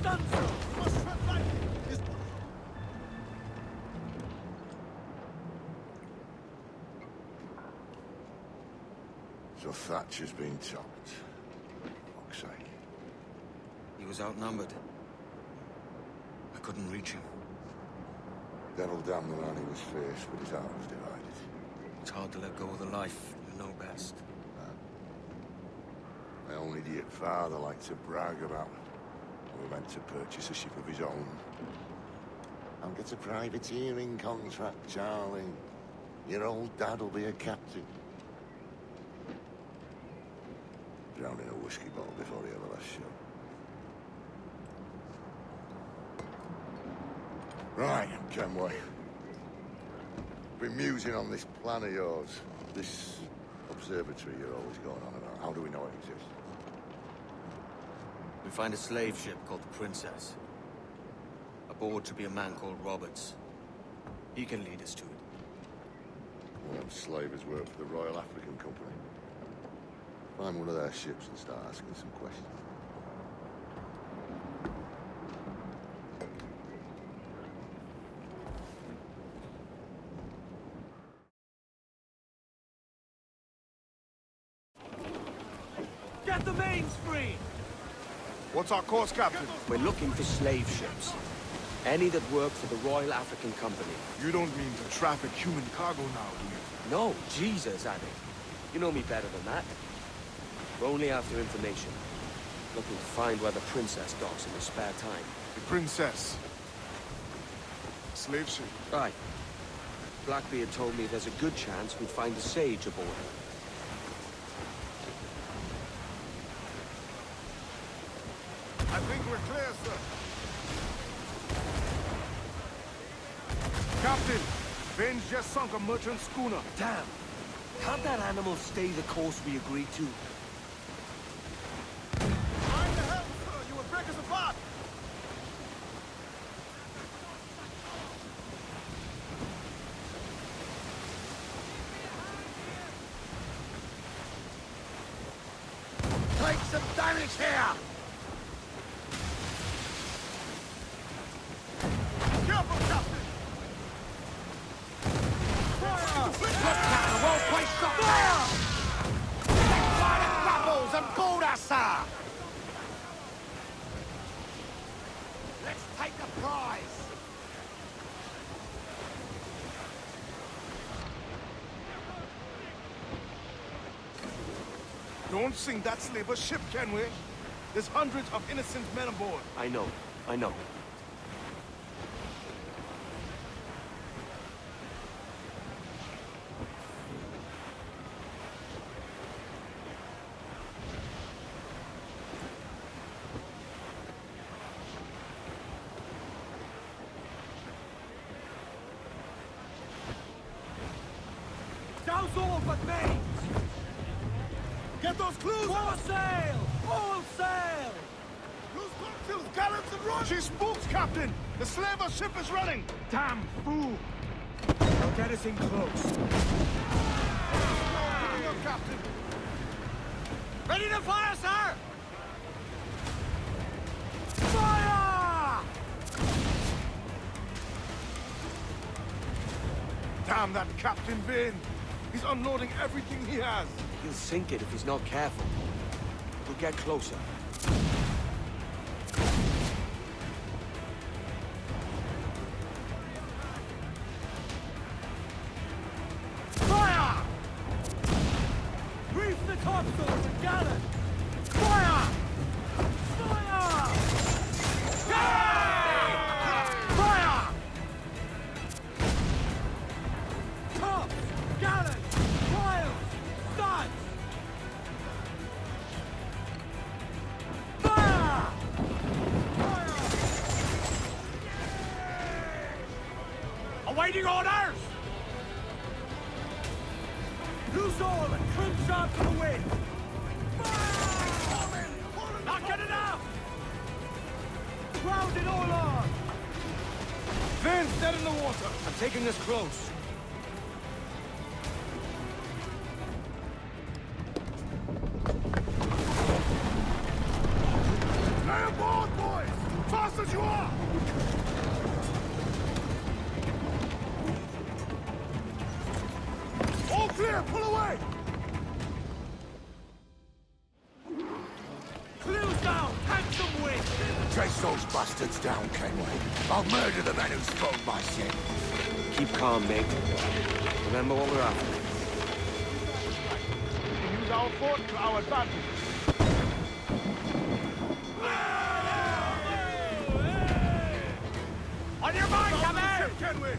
done so! Must tread lightly! So Thatcher's been topped. Fuck's sake. He was outnumbered. I couldn't reach him. Devil damn the man he was faced, but his heart was divided. It's hard to let go of the life you know best. My own idiot father liked to brag about we were meant to purchase a ship of his own. I'll get a privateering contract, Charlie. Your old dad will be a captain. Drowned in a whiskey bottle before he ever left shore. Right, Kenway. Been musing on this plan of yours. This observatory you're always going on about. How do we know it exists? We find a slave ship called the Princess. Aboard should be a man called Roberts. He can lead us to it. One of them slavers work for the Royal African Company. Find one of their ships and start asking some questions. Get the mains free! What's our course, Captain? We're looking for slave ships. Any that work for the Royal African Company. You don't mean to traffic human cargo now, do you? No, Jesus, Addy. You know me better than that. We're only after information. Looking to find where the Princess docks in her spare time. The Princess. Slave ship. Right. Blackbeard told me there's a good chance we'd find a sage aboard her. I think we're clear, sir. Captain, Ben's just sunk a merchant schooner. Damn! Can't that animal stay the course we agreed to? Mind the helm, sir! You will break us apart! Take some damage here! Careful, Captain! Well-placed shot there! Fire the grapple! and board us, sir! Let's take the prize! Don't sink that slaver ship, can we? There's hundreds of innocent men aboard. I know. Douse all but mains! Get those clues! All sail! All sail! Use cocktails, gallants, and run! She spooks, Captain! The slaver ship is running! Damn fool! They'll get us in close. Picking up, Captain! Ready to fire, sir! Fire! Damn that Captain Vane! He's unloading everything he has! He'll sink it if he's not careful. We'll get closer. Fire! Reef the topsails and gallant! Fire! Fire! Fire! Tops! Gallant! Royals! Studs! Fire! Fire! Awaiting orders! Loose all and trim sharp to the wind! Fire! Not good enough! Ground it all on! Vane's dead in the water! I'm taking us close. Lay aboard, boys! Fasten away! Clues down! Handsome win! Chase those bastards down, Kenway. I'll murder the men who spoiled my shit. Keep calm, mate. Remember what we're after. We can use our fort to our advantage. On your mark, Cabell! Kenway!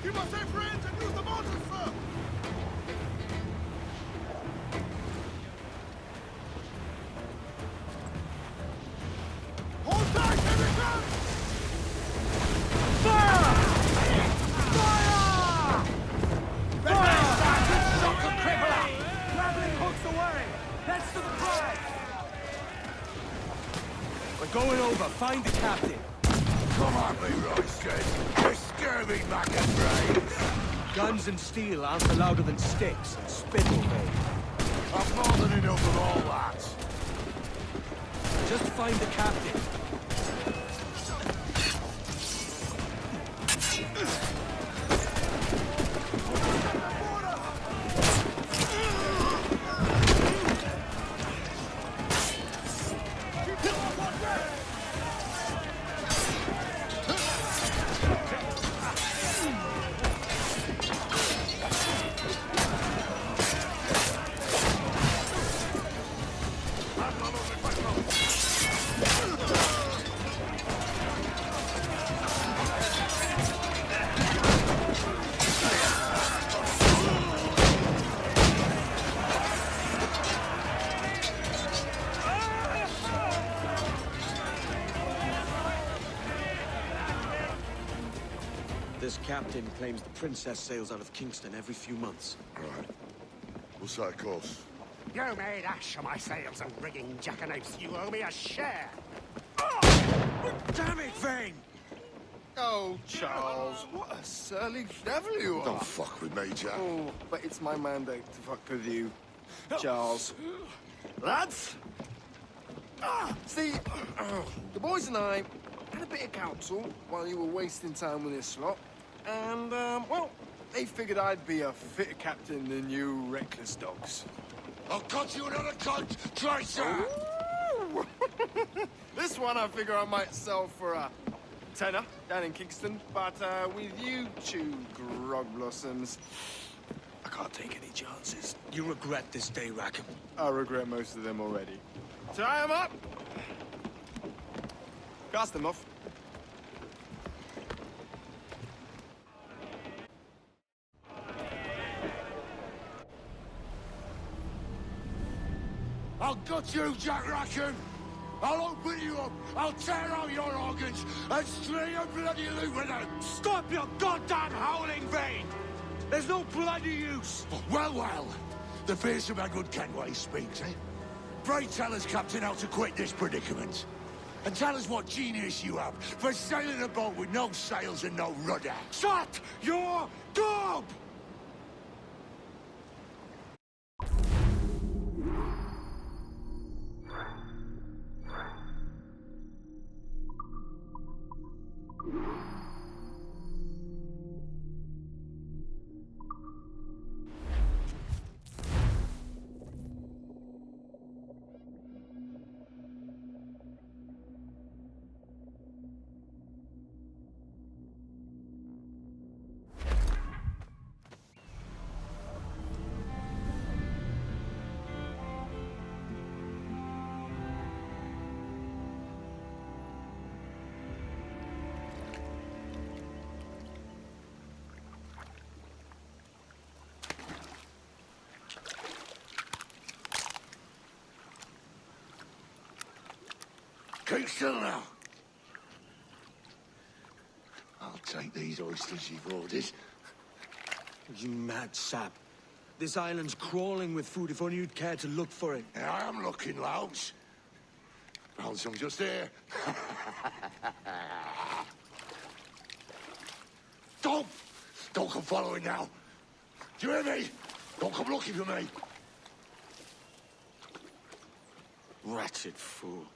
Keep us safe range and use the mortars, sir! Hold tight, here it comes! Fire! Fire! Fire! Shock the crippler! Grappling hooks away! That's to the prize! We're going over. Find the captain. Come on, Leroy said. You're scurvy, Mac and brains. Guns and steel aren't louder than sticks and spittle, mate. I've more than enough of all that. Just find the captain. This captain claims the princess sails out of Kingston every few months. Right. What's that cost? You made ash of my sails and rigging, jackanapes. You owe me a share. Damn it, Vane! Oh, Charles, what a surly devil you are. Don't fuck with me, Jack. Oh, but it's my mandate to fuck with you, Charles. Lads! See, the boys and I had a bit of counsel while you were wasting time with this lot. And, well, they figured I'd be a fitter captain than you reckless dogs. I'll cut you another cunt, Tracer! Ooh. This one I figure I might sell for a tenner down in Kingston, but with you two grog blossoms, I can't take any chances. You regret this day, Rackham. I regret most of them already. Tie them up! Cast them off. I'll gut you, Jack Rackham! I'll open you up, I'll tear out your organs, and string your bloody loot with them! Stop your goddamn howling, Vane! There's no bloody use! Well, well, the fearsome Edward Kenway speaks, eh? Pray tell us, Captain, how to quit this predicament. And tell us what genius you have for sailing a boat with no sails and no rudder. Shut your gob! Keep still now. I'll take these oysters you've ordered. You mad sap. This island's crawling with food if only you'd care to look for it. Yeah, I am looking, Louds. Found some just here. Don't come following now. Do you hear me? Don't come looking for me. Wretched fool.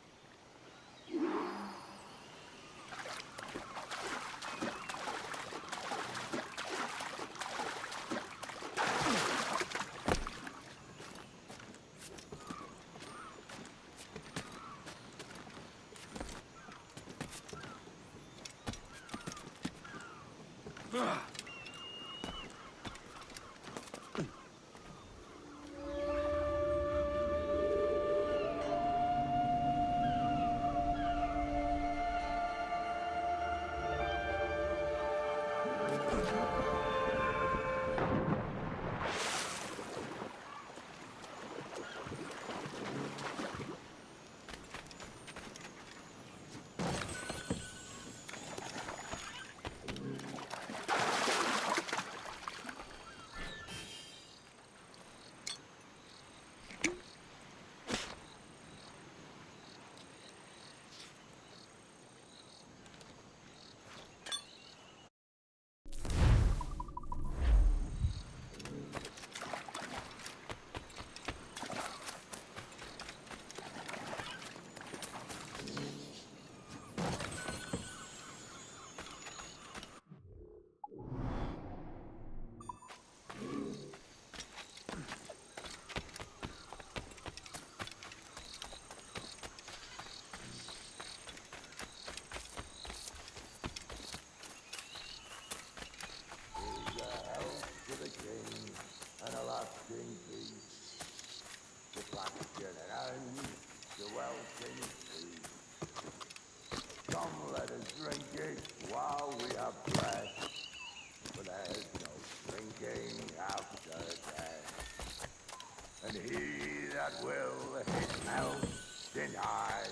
and he that will his health deny.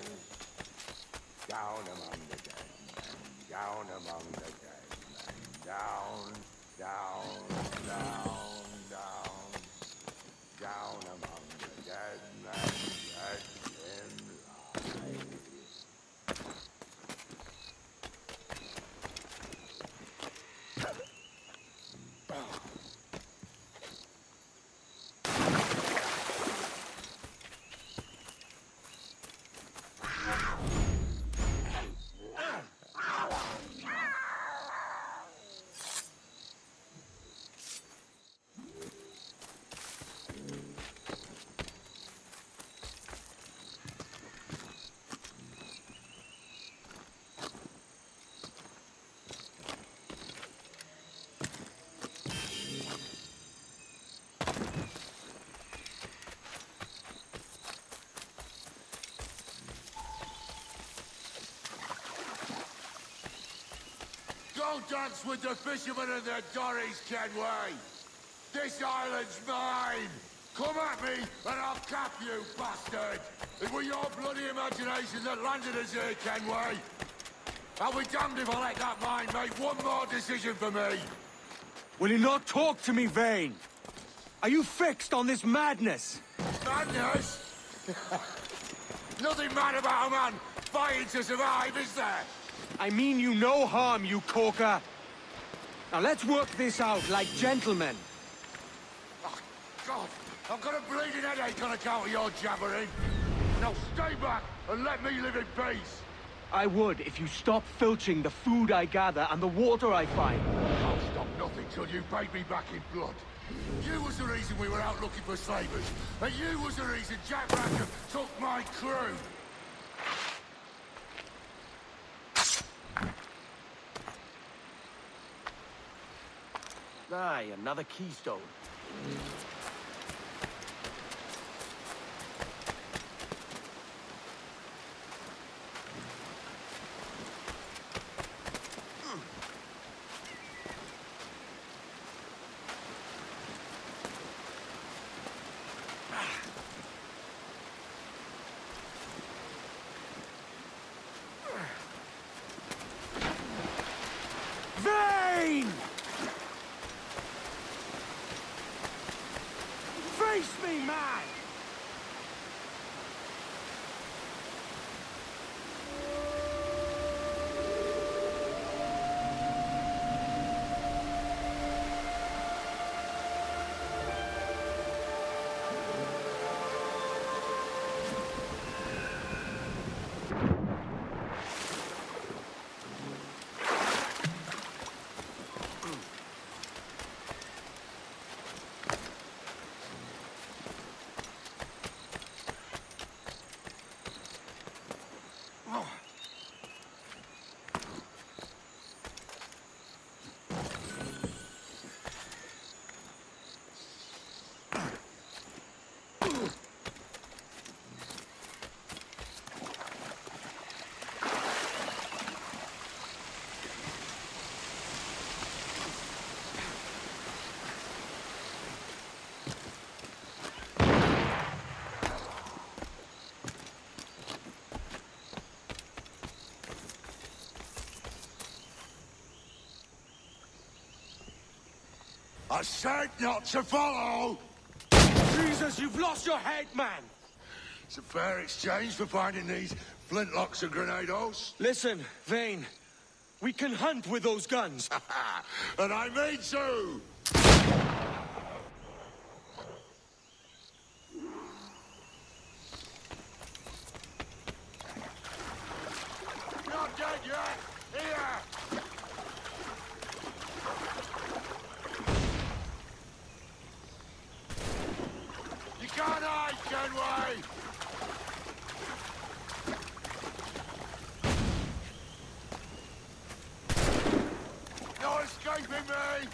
Down among the dead men, down among the dead men, down, down, down, down, down among the dead men, let him lie. Don't dance with the fishermen and their dories, Kenway! This island's mine! Come at me, and I'll cap you, bastard! It were your bloody imagination that landed us here, Kenway! I'll be damned if I let that mind make one more decision for me! Will you not talk to me, Vane? Are you fixed on this madness? Madness? Nothing mad about a man fighting to survive, is there? I mean you no harm, you corker. Now let's work this out like gentlemen. Oh, God, I've got a bleeding headache on account of your jabbering. Now stay back and let me live in peace. I would if you stop filching the food I gather and the water I find. I'll stop nothing till you paid me back in blood. You was the reason we were out looking for slavers, and you was the reason Jack Rackham took my crew. Aye, another keystone. Vane! Face me, man! I said not to follow! Jesus, you've lost your head, man! It's a fair exchange for finding these flintlocks and grenados. Listen, Vane. We can hunt with those guns. And I mean to! Not dead yet! Here! You can't hide, Kenway! No escaping me!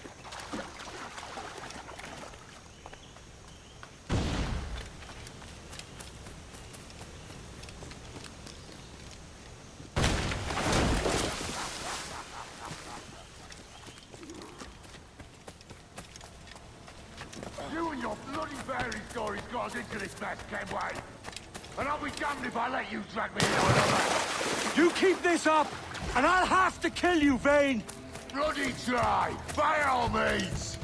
You and your bloody fairy stories got us into this mess, Kenway. And I'll be damned if I let you drag me into another. You keep this up, and I'll have to kill you, Vane! Bloody try, by all means.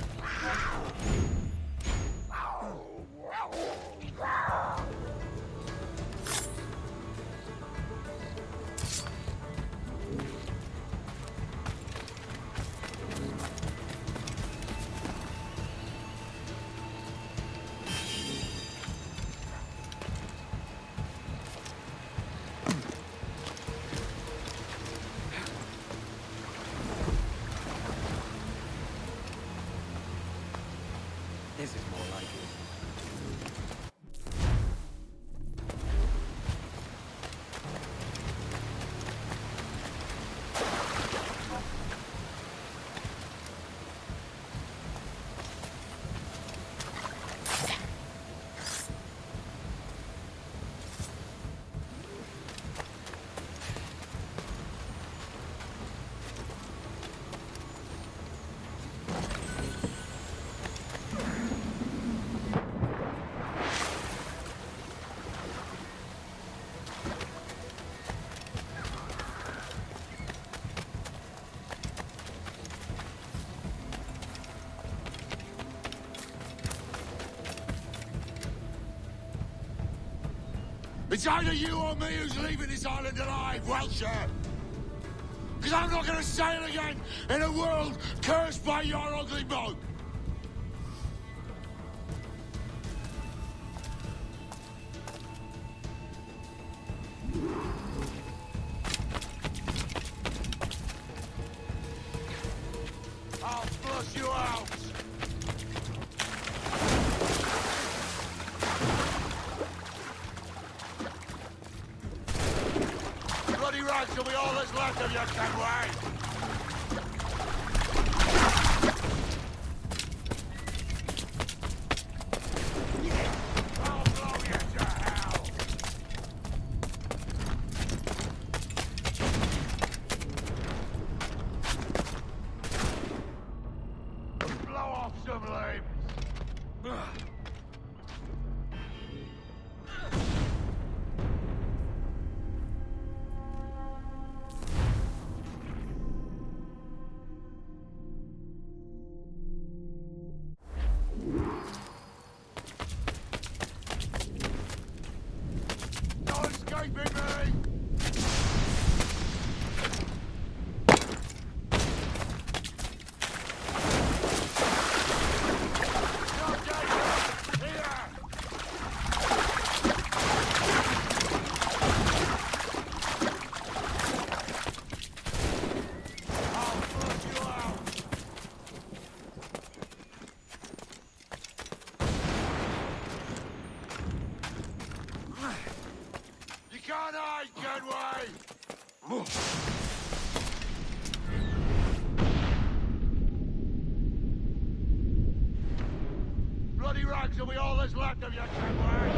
This is more like it. It's either you or me who's leaving this island alive, Welcher. Because I'm not going to sail again in a world cursed by your ugly boat. I'll flush you out. Bloody rags will be all that's left of you, Kenway. I'll blow you to hell. Blow off some limbs. No escaping me! No danger! Here! I'll flush you out! You can't hide, Kenway! Bloody rags will be all that's left of you, Kenway!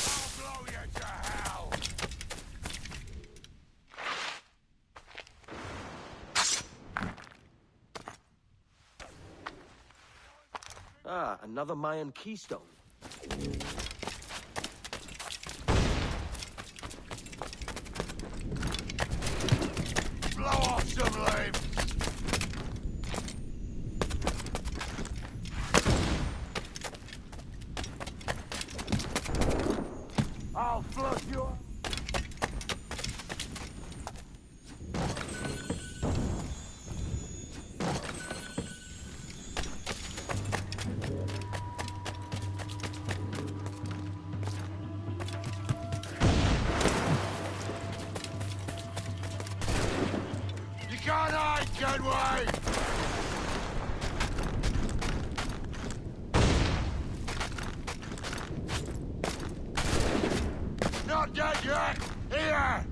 I'll blow you to hell! Ah, another Mayan keystone. Blow off some limbs! I'll flush you out! You can't hide, Kenway! Not dead yet! Here!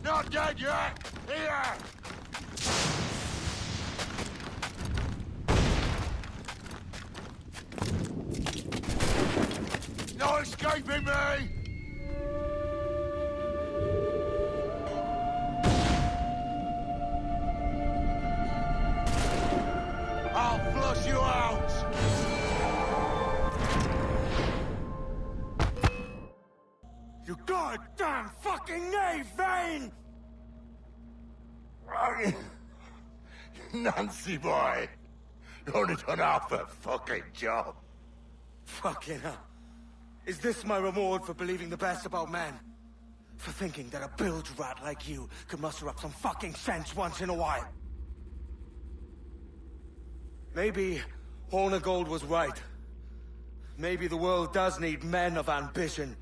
Not dead yet! Here! raping me? I'll flush you out! You goddamn fucking knave, Vane! Nancy boy, you only done half a fucking job. Fucking hell. Is this my reward for believing the best about men? For thinking that a bilge rat like you could muster up some fucking sense once in a while? Maybe Horner Gold was right. Maybe the world does need men of ambition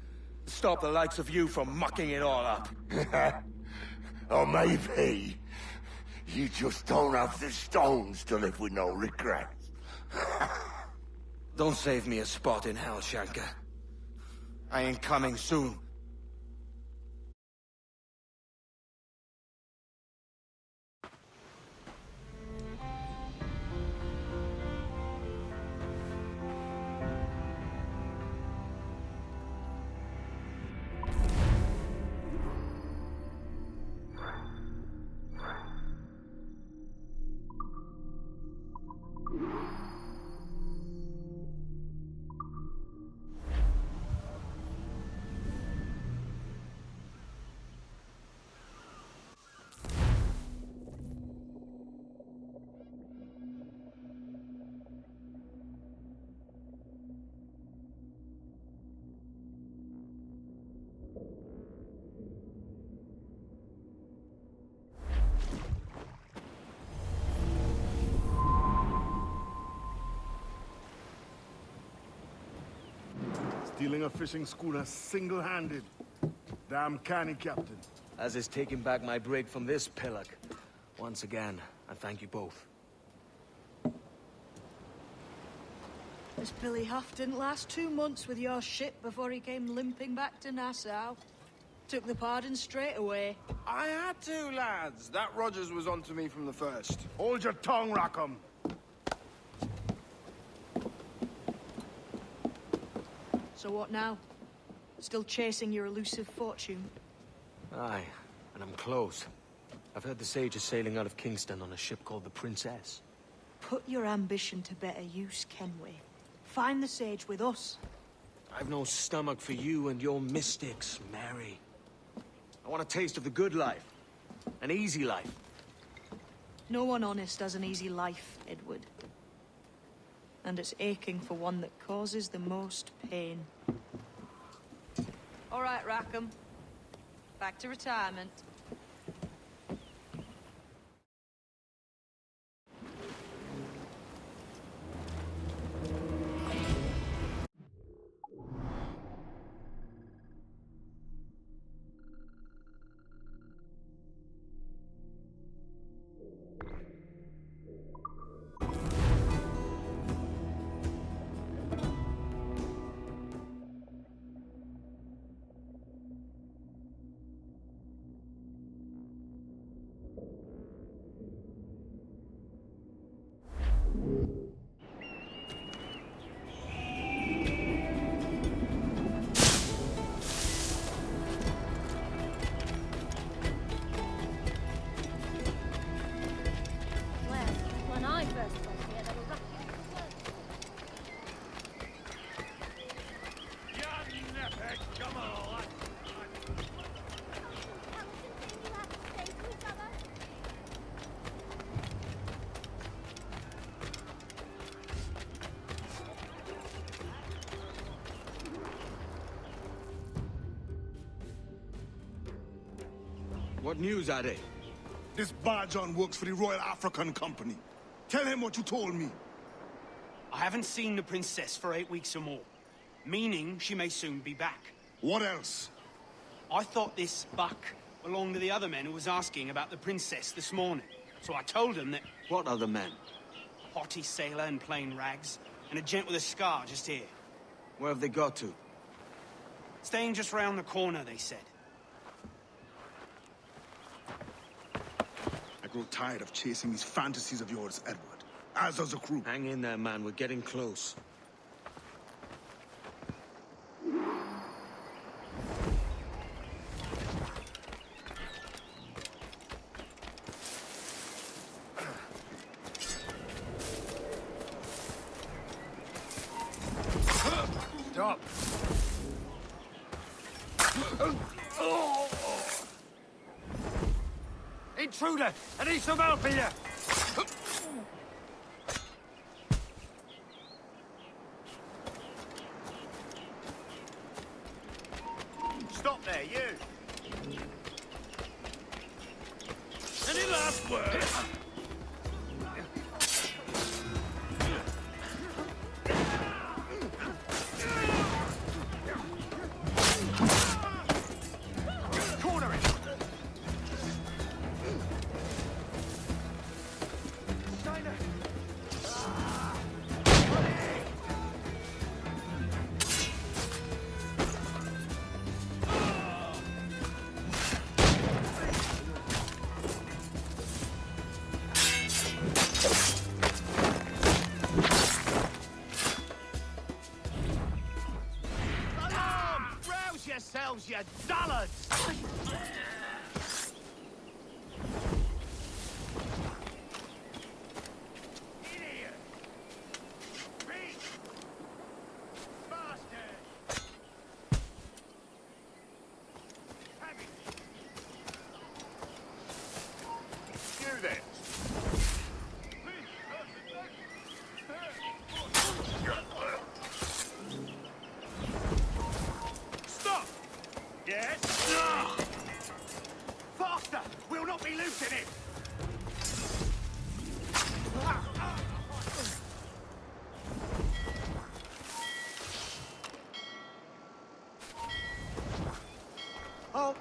to stop the likes of you from mucking it all up. Or maybe you just don't have the stones to live with no regrets. Don't save me a spot in hell, Shanker. I ain't coming soon. Stealing a fishing schooner single-handed. Damn canny, Captain. As is taking back my brig from this pillock. Once again, I thank you both. This Billy Huff didn't last 2 months with your ship before he came limping back to Nassau. Took the pardon straight away. I had to, lads. That Rogers was onto me from the first. Hold your tongue, Rackham. So what now? Still chasing your elusive fortune? Aye, and I'm close. I've heard the Sage is sailing out of Kingston on a ship called the Princess. Put your ambition to better use, Kenway. Find the Sage with us. I've no stomach for you and your mystics, Mary. I want a taste of the good life. An easy life. No one honest has an easy life, Edward. And it's aching for one that causes the most pain. All right, Rackham. Back to retirement. When I first went here, there was nothing to work. Come on, What news are they? This Barjon works for the Royal African Company. Tell him what you told me. I haven't seen the princess for 8 weeks or more, meaning she may soon be back. What else? I thought this buck belonged to the other men who was asking about the princess this morning. So I told him that What other men? a haughty sailor in plain rags and a gent with a scar just here. Where have they got to? Staying just round the corner, they said. I grow tired of chasing these fantasies of yours, Edward. As does the crew. Hang in there, man. We're getting close. Stop. Intruder! I need some help here! Stop there, you! Any last words? Yourselves, you dullards! Idiot! Beat! Bastard! Have it! You then! Stop! Yes? Faster! We'll not be losing it! Oh!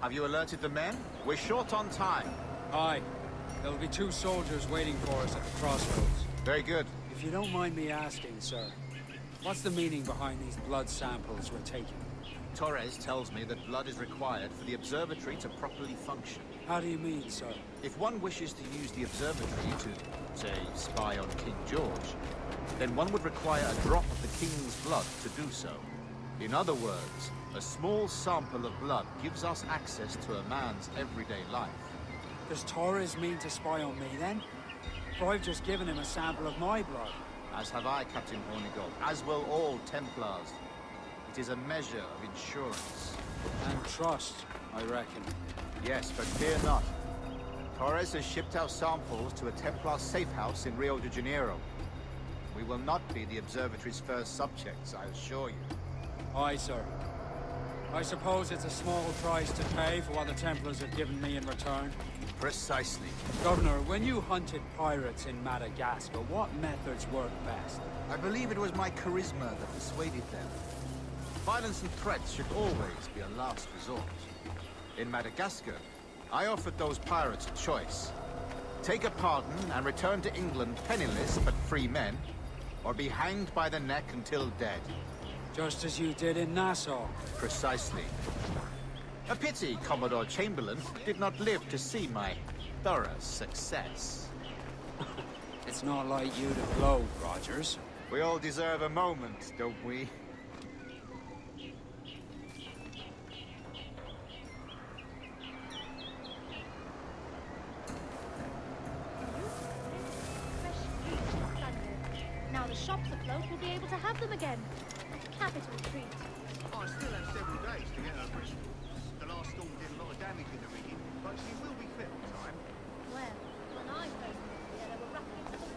Have you alerted the men? We're short on time. Aye. There'll be 2 soldiers waiting for us at the crossroads. Very good. If you don't mind me asking, sir, what's the meaning behind these blood samples we're taking? Torres tells me that blood is required for the observatory to properly function. How do you mean, sir? If one wishes to use the observatory to, say, spy on King George, then one would require a drop of the King's blood to do so. In other words, a small sample of blood gives us access to a man's everyday life. Does Torres mean to spy on me, then? For I've just given him a sample of my blood. As have I, Captain Hornigold, as will all Templars. It is a measure of insurance. And trust, I reckon. Yes, but fear not. Torres has shipped our samples to a Templar safe house in Rio de Janeiro. We will not be the observatory's first subjects, I assure you. Aye, sir. I suppose it's a small price to pay for what the Templars have given me in return. Precisely. Governor, when you hunted pirates in Madagascar, what methods worked best? I believe it was my charisma that persuaded them. Violence and threats should always be a last resort. In Madagascar, I offered those pirates a choice. Take a pardon and return to England penniless but free men, or be hanged by the neck until dead. Just as you did in Nassau. Precisely. A pity Commodore Chamberlain did not live to see my thorough success. It's not like you to gloat, Rogers. We all deserve a moment, don't we? Now the shops afloat will be able to have them again. A capital treat. I still have several days to get her Bristol. The last storm did a lot of damage in the rigging, but she will be fit on time. Well, when I first moved here, there were ruffians at the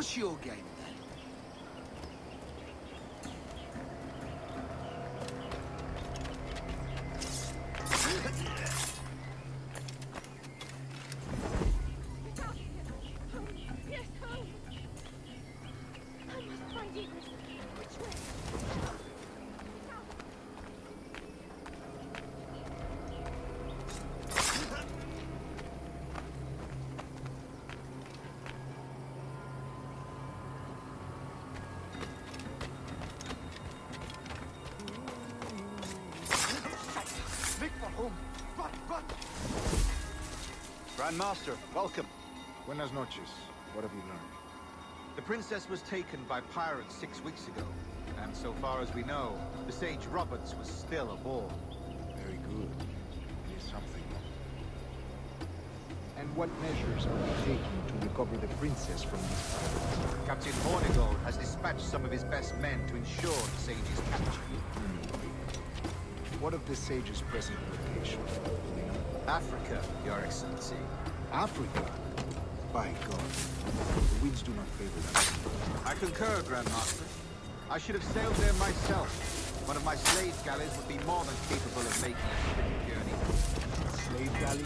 What's your game, then? Yes, home. I must find Idris. Which way? Grandmaster, welcome. Buenas noches. What have you learned? The princess was taken by pirates 6 weeks ago, and so far as we know, the sage Roberts was still aboard. Very good. Here's something. And what measures are we taking to recover the princess from these pirates? Captain Hornigold has dispatched some of his best men to ensure the sage's capture. What of the sage's present location? Do we know? Africa, Your Excellency. Africa? By God. The winds do not favor them. I concur, Grandmaster. I should have sailed there myself. One of my slave galleys would be more than capable of making a quick journey. Slave galley?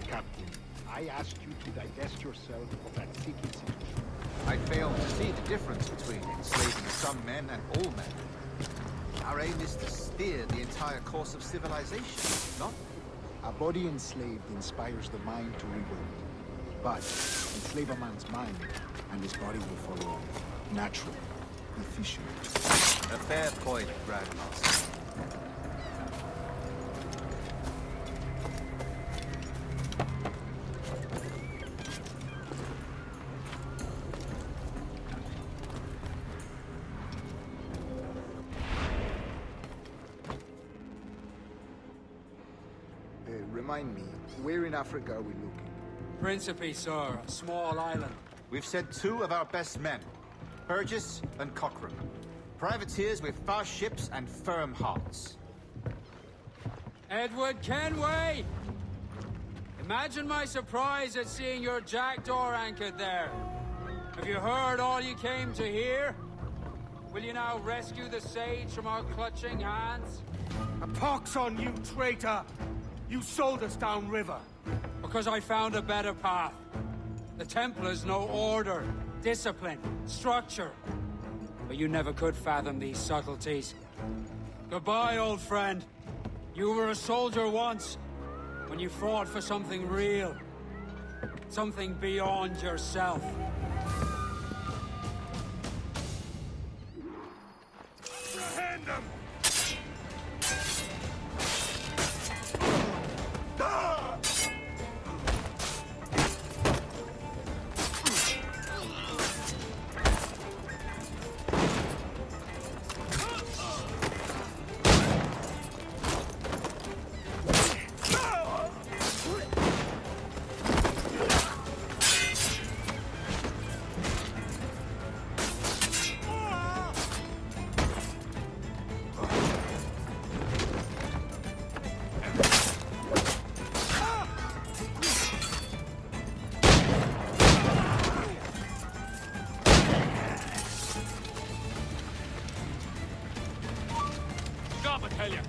Captain, I asked you to divest yourself of that sick institution. I failed to see the difference between enslaving some men and all men. Our aim is to steer the entire course of civilization, not? A body enslaved inspires the mind to revolt. But enslave a man's mind, and his body will follow on. Natural, efficient. A fair point, Grandmaster. Remind me, where in Africa are we looking? Principe, sir. A small island. We've sent 2 of our best men, Burgess and Cochrane. Privateers with fast ships and firm hearts. Edward Kenway! Imagine my surprise at seeing your jackdaw anchored there. Have you heard all you came to hear? Will you now rescue the sage from our clutching hands? A pox on you, traitor! You sold us downriver. Because I found a better path. The Templars know order, discipline, structure. But you never could fathom these subtleties. Goodbye, old friend. You were a soldier once, when you fought for something real. Something beyond yourself. Hand them! Stop, I tell you.